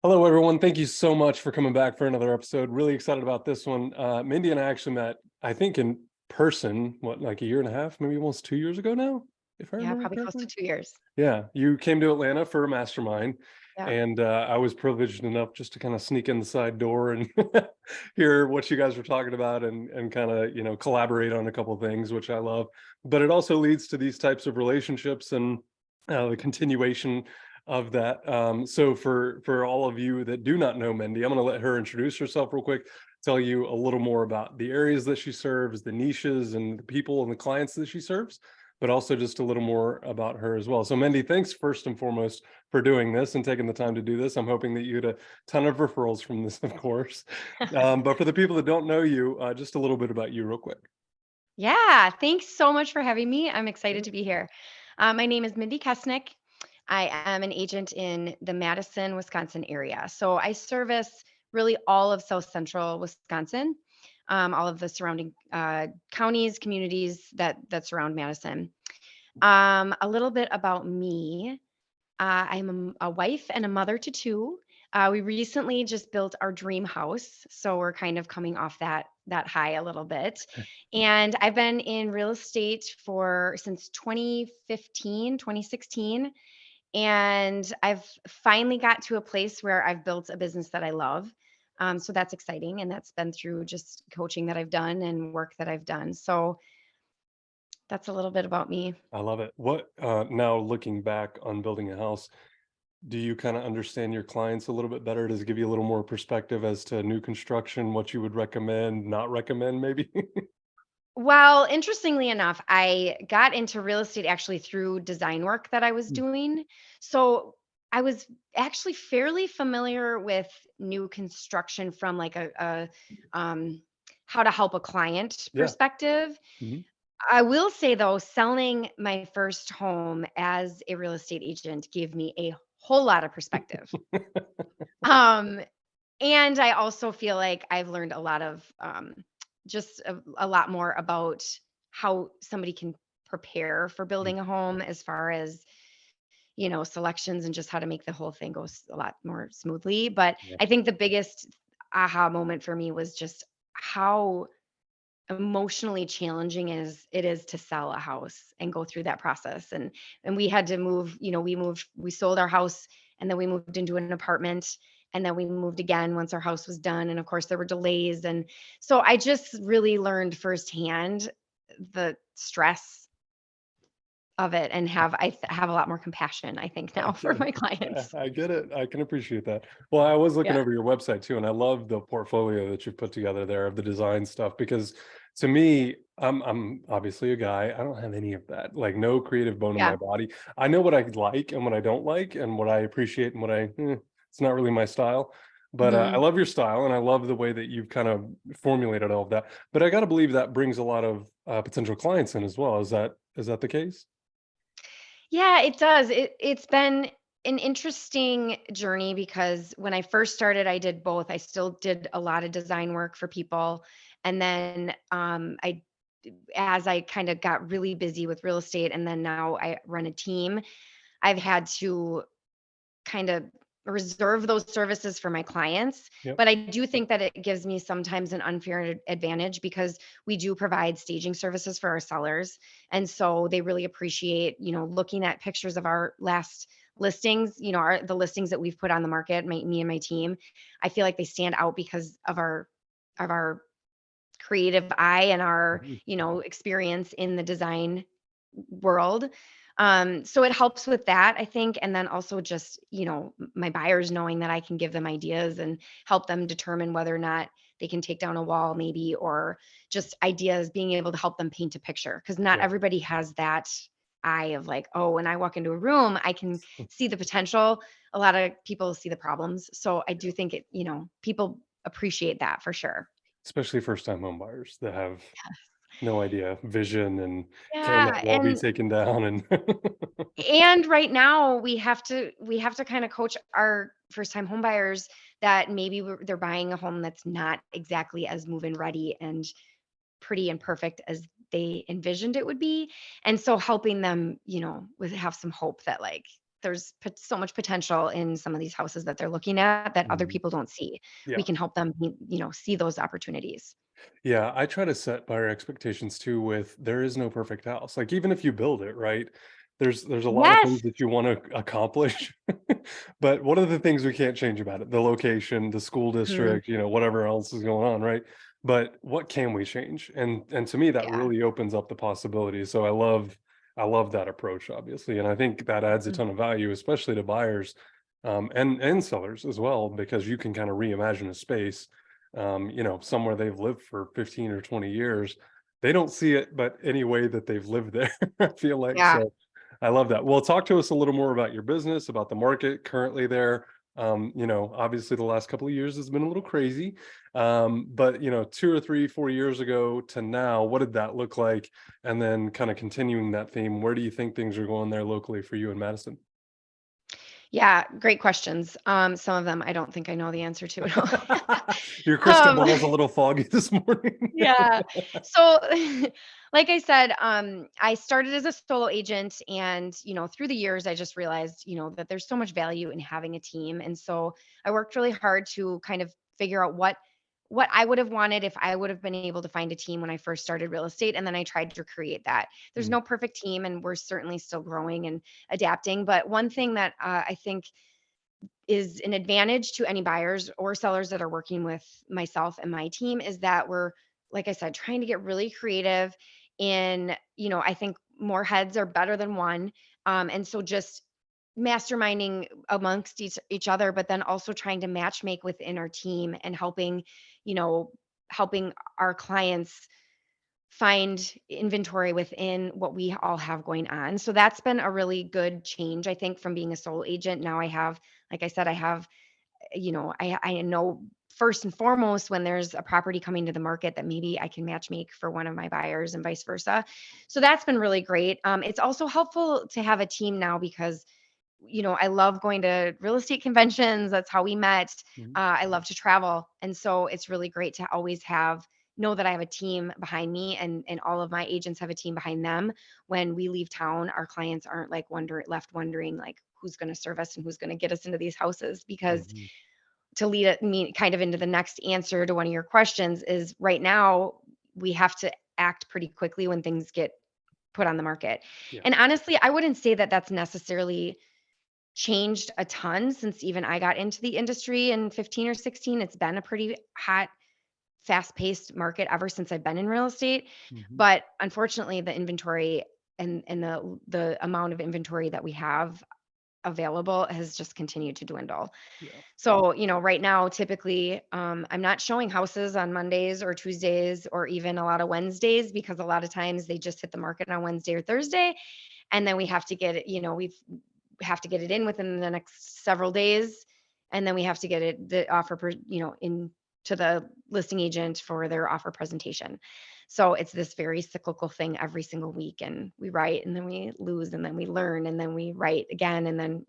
Hello, everyone. Thank you so much for coming back for another episode. Really excited about this one. Mindy and I actually met, I think, in person, like a year and a half, maybe almost 2 years ago now, if I Yeah, remember probably close to correctly. 2 years. Yeah, you came to Atlanta for a mastermind, Yeah. and I was privileged enough just to kind of sneak in the side door and hear what you guys were talking about and kind of collaborate on a couple of things, which I love. But it also leads to these types of relationships and the continuation of that. So for all of you that do not know Mindy, I'm going to let her introduce herself real quick, tell you a little more about the areas that she serves, the niches, and the people and the clients that she serves, but also just a little more about her as well. So, Mindy, thanks first and foremost for doing this and taking the time to do this. I'm hoping that you get a ton of referrals from this, of course. But for the people that don't know you, just a little bit about you, real quick. Yeah, thanks so much for having me. I'm excited to be here. My name is Mindi Kessenich. I am an agent in the Madison, Wisconsin area. So I service really all of South Central Wisconsin, all of the surrounding counties, communities that surround Madison. A little bit about me. I'm a wife and a mother to two. We recently just built our dream house, so we're kind of coming off that high a little bit. And I've been in real estate for since 2015, 2016, and I've finally got to a place where I've built a business that I love. So that's exciting, and that's been through just coaching that I've done and work that I've done. So that's a little bit about me. I love it. What now looking back on building a house, do you kind of understand your clients a little bit better? Does it give you a little more perspective as to new construction, what you would recommend, not recommend, maybe? Well, interestingly enough, I got into real estate actually through design work that I was doing. So I was actually fairly familiar with new construction from like a how to help a client Yeah. perspective. Mhm. I will say though, selling my first home as a real estate agent gave me a whole lot of perspective. Um, and I also feel like I've learned a lot of just a lot more about how somebody can prepare for Mm, building a home as far as, selections and just how to make the whole thing go a lot more smoothly. But yeah. I think the biggest aha moment for me was just how emotionally challenging it is to sell a house and go through that process. And we had to move, we sold our house and then we moved into an apartment and then we moved again once our house was done, and of course there were delays. And so I just really learned firsthand the stress of it, and have a lot more compassion, I think, I now for get it. my clients. I get it. I can appreciate that. Well, I was looking Yeah. over your website too, and I love the portfolio that you've put together there of the design stuff because to me, I'm obviously a guy. I don't have any of that. Like no creative bone in my Yeah. body. I know what I like and what I don't like and what I appreciate and what it's not really my style. But I Mhm. love your style and I love the way that you've kind of formulated all of that. But I got to believe that brings a lot of potential clients in as well. Is that the case? Yeah, it does. It's been an interesting journey because when I first started, I did both. I still did a lot of design work for people, and then I, as I kind of got really busy with real estate, and then now I run a team. I've had to kind of reserve those services for my clients. Yep. But I do think that it gives me sometimes an unfair advantage because we do provide staging services for our sellers. And so they really appreciate, looking at pictures of our last listings, the listings that we've put on the market, me and my team. I feel like they stand out because of our creative eye and our, Mhm. experience in the design world. So it helps with that, I think. And then also just, my buyers knowing that I can give them ideas and help them determine whether or not they can take down a wall, maybe, or just ideas, being able to help them paint a picture. Cause not Yeah. everybody has that eye of like, oh, when I walk into a room, I can see the potential. A lot of people see the problems. So I do think people appreciate that for sure. Especially first-time home buyers that have no idea, vision, and can that Yeah. wall be taken down, and And right now we have to kind of coach our first time home buyers that maybe they're buying a home that's not exactly as move in ready and pretty and perfect as they envisioned it would be. And so helping them, with have some hope that like so much potential in some of these houses that they're looking at that other Mhm. people don't see. We Yeah. can help them, see those opportunities. Yeah, I try to set buyer expectations too with there is no perfect house. Like even if you build it, right? There's a lot of Yes. things that you want to accomplish. But what are the things we can't change about it? The location, the school Mhm. district, whatever else is going on, right? But what can we change? And to me that Yeah. really opens up the possibilities. So I love that approach obviously. And I think that adds a Mhm. ton of value, especially to buyers and sellers as well, because you can kind of reimagine a space somewhere they've lived for 15 or 20 years. They don't see it, but any way that they've lived there, I feel like. Yeah. So I love that. Well, talk to us a little more about your business, about the market currently there. Obviously the last couple of years has been a little crazy. But 2 or 3, 4 years ago to now, what did that look like? And then kind of continuing that theme, where do you think things are going there locally for you in Madison? Yeah, great questions. Some of them I don't think I know the answer to at all. Your crystal Um, ball is a little foggy this morning. yeah. So, like I said, I started as a solo agent, and through the years, I just realized, that there's so much value in having a team, and so I worked really hard to kind of figure out what I would have wanted if I would have been able to find a team when I first started real estate, and then I tried to create that. There's Mm, no perfect team, and we're certainly still growing and adapting. But one thing that I think is an advantage to any buyers or sellers that are working with myself and my team is that we're, like I said, trying to get really creative in, I think more heads are better than one. And so just masterminding amongst each other, but then also trying to match make within our team and you know, helping our clients find inventory within what we all have going on. So that's been a really good change, I think, from being a sole agent. Now I have, like I said, I have, I know first and foremost when there's a property coming to the market that maybe I can match make for one of my buyers and vice versa. So that's been really great. It's also helpful to have a team now because I love going to real estate conventions. That's how we met. mhm. I love to travel. And so it's really great to always know that I have a team behind me and all of my agents have a team behind them. When we leave town, our clients aren't like left wondering like who's going to serve us and who's going to get us into these houses because Mhm. to me kind of into the next answer to one of your questions is right now we have to act pretty quickly when things get put on the market. Yeah. And honestly, I wouldn't say that that's necessarily changed a ton since even I got into the industry in 15 or 16. It's been a pretty hot, fast-paced market ever since I've been in real estate. Mhm. But unfortunately, the inventory and the amount of inventory that we have available has just continued to dwindle. Yeah. So, right now, typically, I'm not showing houses on Mondays or Tuesdays or even a lot of Wednesdays because a lot of times they just hit the market on Wednesday or Thursday. And then we have to get it, we have to get it in within the next several days. And then we have to get the offer, in to the listing agent for their offer presentation. So it's this very cyclical thing every single week. And we write and then we lose and then we learn and then we write again. And then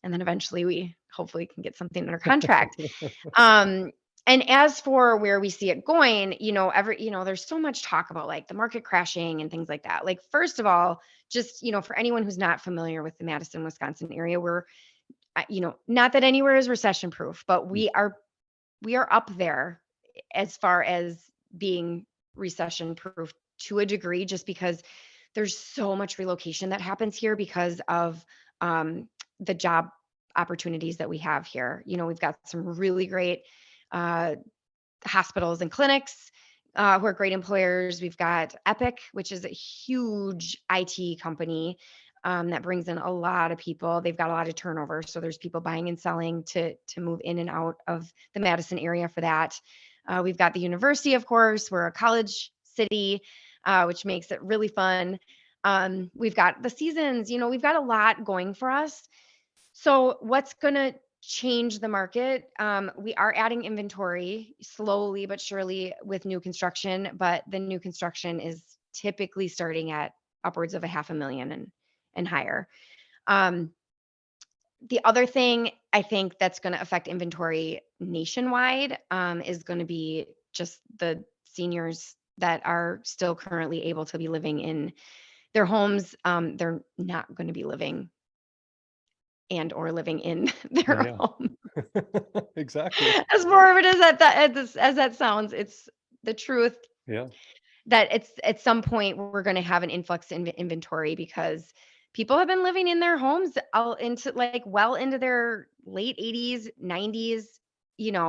eventually we hopefully can get something under contract. Um, and as for where we see it going, there's so much talk about like the market crashing and things like that. Like, first of all, just, for anyone who's not familiar with the Madison, Wisconsin area, not that anywhere is recession proof, but Mm, we are up there as far as being recession proof to a degree, just because there's so much relocation that happens here because of the job opportunities that we have here. We've got some really great uh, hospitals and clinics who are great employers. We've got Epic, which is a huge IT company that brings in a lot of people. They've got a lot of turnover, so there's people buying and selling to move in and out of the Madison area for that. We've got the university, of course. We're a college city, which makes it really fun. We've got the seasons. We've got a lot going for us. So what's gonna change the market? We are adding inventory slowly but surely with new construction, but the new construction is typically starting at upwards of a half a million and higher. Um, the other thing I think that's gonna affect inventory nationwide, is gonna be just the seniors that are still currently able to be living in their homes. They're not gonna be living and or living in their Yeah. home. Exactly. As morbid as that sounds, it's the truth Yeah. that it's at some point we're going to have an influx in inventory because people have been living in their homes all into like well into their late 80s, 90s,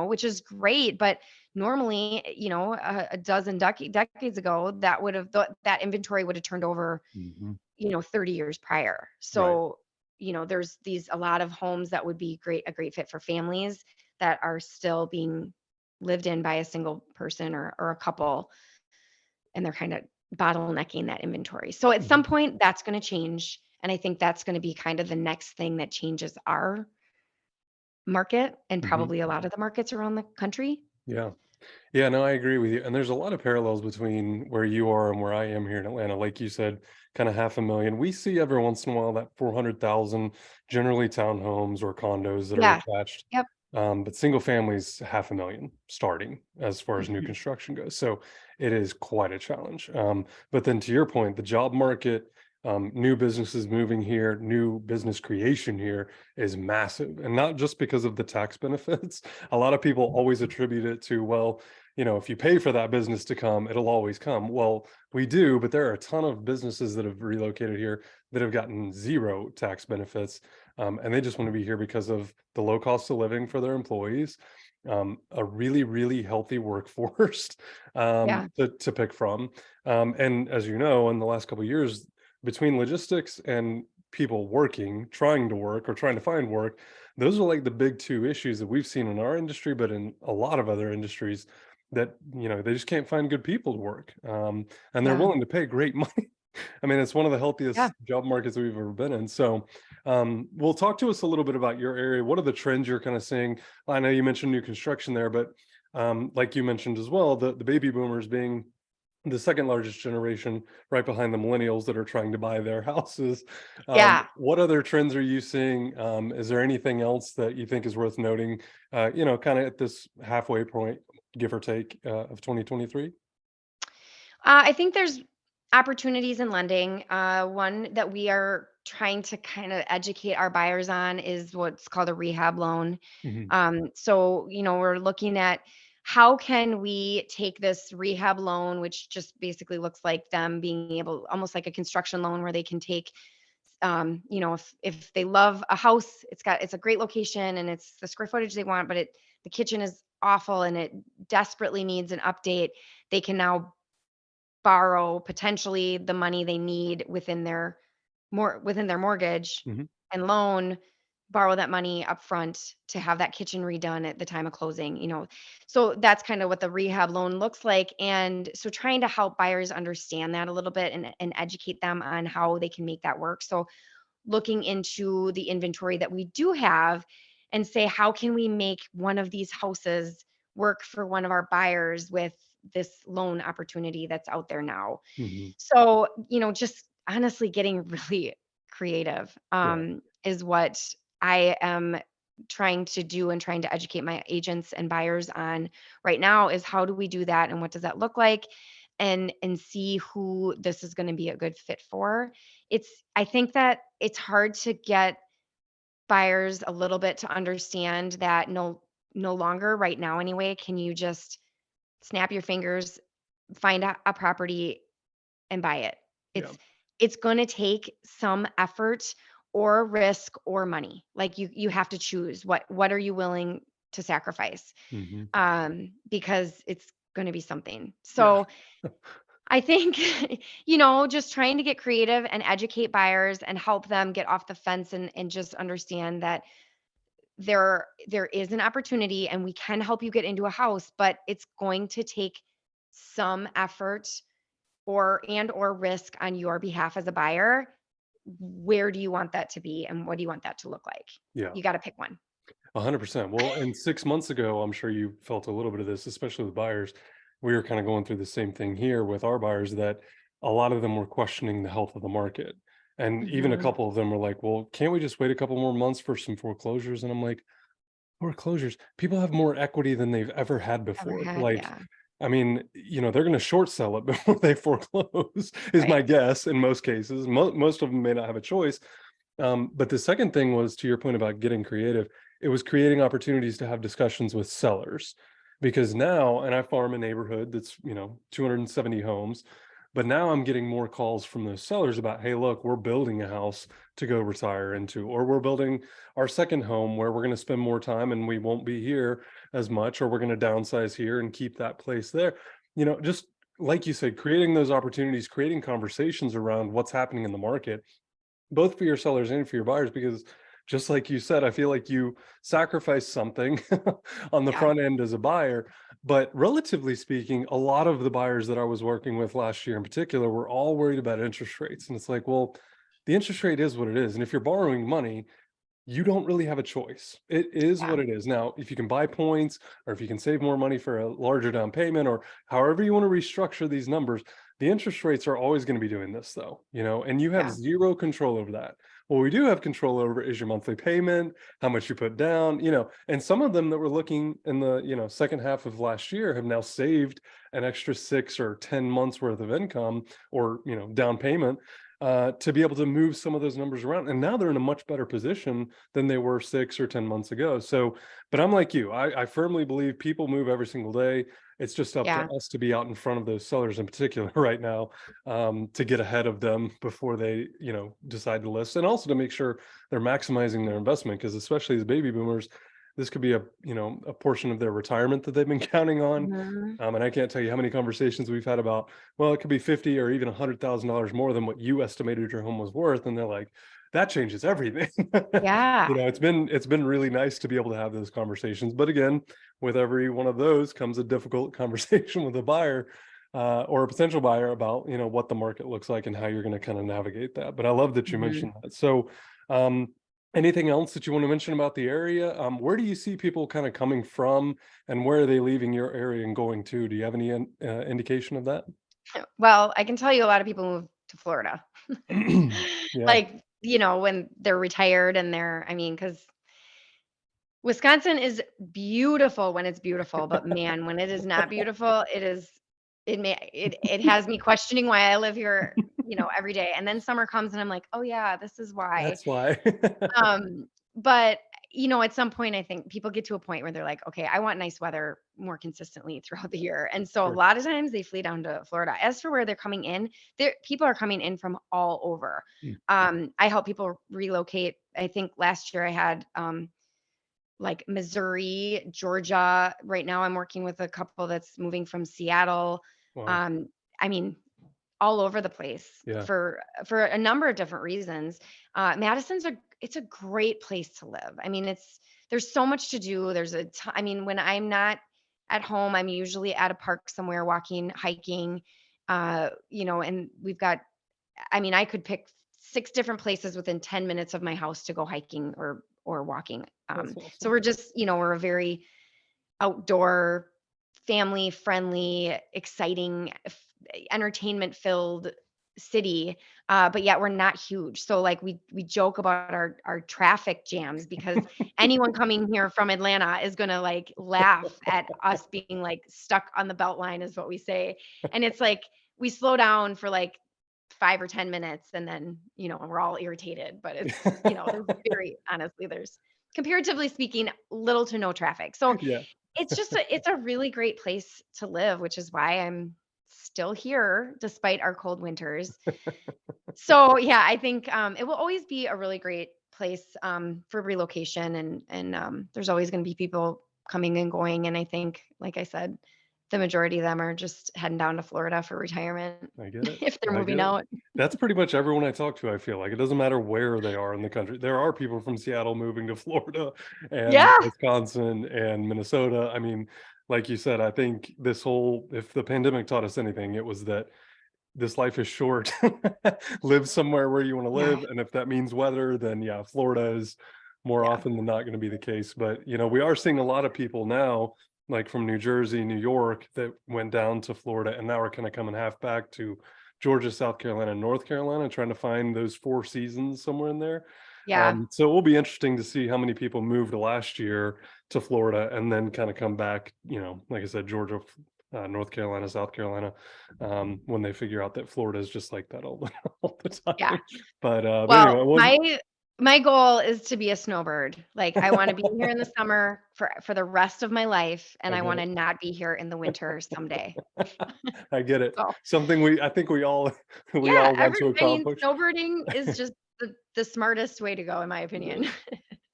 which is great, but normally, a dozen decades ago, that would have that inventory would have turned over, Mhm. 30 years prior. Right. So, there's a lot of homes that would be a great fit for families that are still being lived in by a single person or a couple, and they're kind of bottlenecking that inventory. So at some Mhm. point that's going to change. And I think that's going to be kind of the next thing that changes our market and Mhm. probably a lot of the markets around the country. Yeah. Yeah, no, I agree with you. And there's a lot of parallels between where you are and where I am here in Atlanta. Like you said, kind of 500,000. We see every once in a while that 400,000, generally townhomes or condos that are Yeah. attached. Yep. But single families, 500,000 starting as far as new Mhm. construction goes. So it is quite a challenge. But then to your point, the job market, new businesses moving here, new business creation here is massive. And not just because of the tax benefits. A lot of people always attribute it to, well, if you pay for that business to come, it'll always come. Well, we do, but there are a ton of businesses that have relocated here that have gotten zero tax benefits. And they just want to be here because of the low cost of living for their employees, a really, really healthy workforce Yeah. to pick from. And as you know, in the last couple of years, between logistics and people working, trying to work or trying to find work, those are like the big two issues that we've seen in our industry, but in a lot of other industries that they just can't find good people to work, and they're Yeah. willing to pay great money. I mean, it's one of the Yeah. healthiest job markets we've ever been in. So, well, talk to us a little bit about your area. What are the trends you're kind of seeing? I know you mentioned new construction there, but like you mentioned as well, the baby boomers being the second largest generation, right behind the millennials that are trying to buy their houses. Yeah. What other trends are you seeing? Is there anything else that you think is worth noting? Kind of at this halfway point, give or take, of 2023. I think there's opportunities in lending. One that we are trying to kind of educate our buyers on is what's called a rehab loan. Hmm. So, we're looking at how can we take this rehab loan, which just basically looks like them being able, almost like a construction loan where they can take, if they love a house, it's a great location and it's the square footage they want, but the kitchen is awful and it desperately needs an update. They can now borrow potentially the money they need within their mortgage Hmm. and loan, borrow that money upfront to have that kitchen redone at the time of closing. So that's kind of what the rehab loan looks like. And so trying to help buyers understand that a little bit and educate them on how they can make that work. So looking into the inventory that we do have and say, how can we make one of these houses work for one of our buyers with this loan opportunity that's out there now? Hmm. So, just honestly getting really creative Yeah. is what I am trying to do and trying to educate my agents and buyers on right now is how do we do that and what does that look like and see who this is going to be a good fit for. I think that it's hard to get buyers a little bit to understand that no longer right now anyway can you just snap your fingers, find a property and buy it. Yeah. It's gonna take some effort or risk or money. Like you have to choose what are you willing to sacrifice? Hmm. Because it's gonna be something. Yeah. So I think, just trying to get creative and educate buyers and help them get off the fence and just understand that there is an opportunity and we can help you get into a house, but it's going to take some effort or risk on your behalf as a buyer. Where do you want that to be and what do you want that to look like? Yeah. You got to pick one. 100%. Well, and 6 months ago, I'm sure you felt a little bit of this, especially with buyers. We were kind of going through the same thing here with our buyers that a lot of them were questioning the health of the market. And even a Mhm. couple of them were like, well, can't we just wait a couple more months for some foreclosures? And I'm like, foreclosures, people have more equity than they've ever had Ever before. had, Like, yeah. I mean, they're going to short sell it before they foreclose, is Right. my guess in most cases. Most of them may not have a choice. But the second thing was, to your point about getting creative, it was creating opportunities to have discussions with sellers. Because now, and I farm a neighborhood that's, 270 homes, but now I'm getting more calls from those sellers about, hey, look, we're building a house to go retire into, or we're building our second home where we're going to spend more time and we won't be here as much, or we're going to downsize here and keep that place there. Just like you said, creating those opportunities, creating conversations around what's happening in the market, both for your sellers and for your buyers, because just like you said, I feel like you sacrifice something on the Yeah. front end as a buyer. But relatively speaking, a lot of the buyers that I was working with last year in particular were all worried about interest rates. And it's like, well, the interest rate is what it is. And if you're borrowing money, you don't really have a choice. It is Yeah. what it is. Now, if you can buy points or if you can save more money for a larger down payment or however you want to restructure these numbers, the interest rates are always going to be doing this though, and you have Yeah. zero control over that. What we do have control over is your monthly payment, how much you put down, and some of them that were looking in the, second half of last year have now saved an extra 6 or 10 months worth of income or, down payment to be able to move some of those numbers around. And now they're in a much better position than they were 6 or 10 months ago. So, but I'm like you, I firmly believe people move every single day. It's just up to Yeah. us to be out in front of those sellers in particular right now, to get ahead of them before they, decide to list, and also to make sure they're maximizing their investment. Because especially as baby boomers, this could be a portion of their retirement that they've been counting on. Mhm. And I can't tell you how many conversations we've had about, well, it could be 50 or even $100,000 more than what you estimated your home was worth. And they're like, that changes everything. Yeah. It's been really nice to be able to have those conversations. But again, with every one of those comes a difficult conversation with a buyer, or a potential buyer about, what the market looks like and how you're going to kind of navigate that. But I love that you Mhm. mentioned that. So, um, anything else that you want to mention about the area? Where do you see people kind of coming from, and where are they leaving your area and going to? Do you have any indication of that? Well, I can tell you a lot of people move to Florida. Yeah, Like, when they're retired and I mean, because Wisconsin is beautiful when it's beautiful, but man, when it is not beautiful, it has me questioning why I live here, every day. And then summer comes and I'm like, "Oh yeah, this is why." that's why. Um, but, at some point, I think people get to a point where they're like, "Okay, I want nice weather more consistently throughout the year." And so a Sure. lot of times they flee down to Florida. As for where they're coming in, people are coming in from all over. Mm. I help people relocate. I think last year I had, like Missouri, Georgia. Right now I'm working with a couple that's moving from Seattle. Wow. Um, I mean, all over the place Yeah. for a number of different reasons. Madison's it's a great place to live. I mean, there's so much to do. I mean, when I'm not at home, I'm usually at a park somewhere walking, hiking, and we've got, I mean, I could pick 6 different places within 10 minutes of my house to go hiking or walking. That's So awesome. we're just, we're a very outdoor, family friendly, exciting, entertainment filled city, but yet we're not huge. So like we joke about our traffic jams because anyone coming here from Atlanta is gonna like laugh at us being like stuck on the belt line is what we say. And it's like we slow down for like 5 or 10 minutes and then we're all irritated. But there's very honestly there's comparatively speaking little to no traffic. So Yeah. it's a really great place to live, which is why I'm still here despite our cold winters. So, yeah, I think, it will always be a really great place, for relocation and there's always gonna be people coming and going, and I think, like I said, the majority of them are just heading down to Florida for retirement I get it. if they're I moving get it. out. That's pretty much everyone I talk to, I feel like. It doesn't matter where they are in the country. There are people from Seattle moving to Florida and Yeah. Wisconsin and Minnesota. I mean, like you said, I think if the pandemic taught us anything, it was that this life is short. Live somewhere where you want to Yeah. live. And if that means weather, then yeah, Florida is more Yeah. often than not going to be the case. But, we are seeing a lot of people now, like from New Jersey, New York, that went down to Florida and now are kind of coming half back to Georgia, South Carolina, and North Carolina, trying to find those four seasons somewhere in there. Yeah. So it will be interesting to see how many people moved last year to Florida and then kind of come back, like I said, Georgia, North Carolina, South Carolina, when they figure out that Florida is just like that all the, all the Yeah. time. But Well, anyway, it my wasn't. My goal is to be a snowbird. Like, I wanna be here in the summer for the rest of my life, and I I get wanna it. not be here in the winter someday. I get it. So, Something I think we all we yeah, all want to accomplish. snowbirding is just the smartest way to go, in my It opinion. is.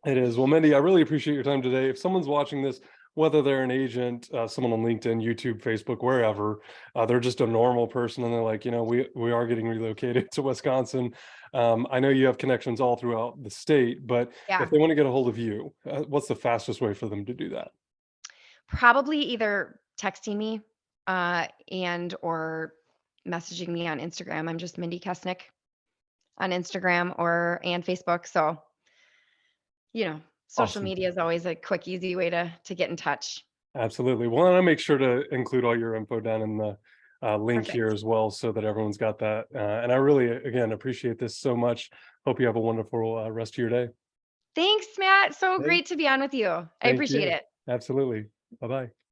It is. Well, Mindy, I really appreciate your time today. If someone's watching this, whether they're an agent, someone on LinkedIn, YouTube, Facebook, wherever, they're just a normal person and they're like, we are getting relocated to Wisconsin. I know you have connections all throughout the state, but if Yeah. they want to get a hold of you, what's the fastest way for them to do that? Probably either texting me, and or messaging me on Instagram. I'm just Mindi Kessenich on Instagram and Facebook. So, social Awesome. media is always a quick, easy way to get in touch. Absolutely. Well, and I'll make sure to include all your info down in the link here Perfect. as well so that everyone's got that. And I really, again, appreciate this so much. Hope you have a wonderful rest of your day. Thanks, Matt. So Hey, great to be on with you. I thank appreciate you. it. Absolutely. Bye bye.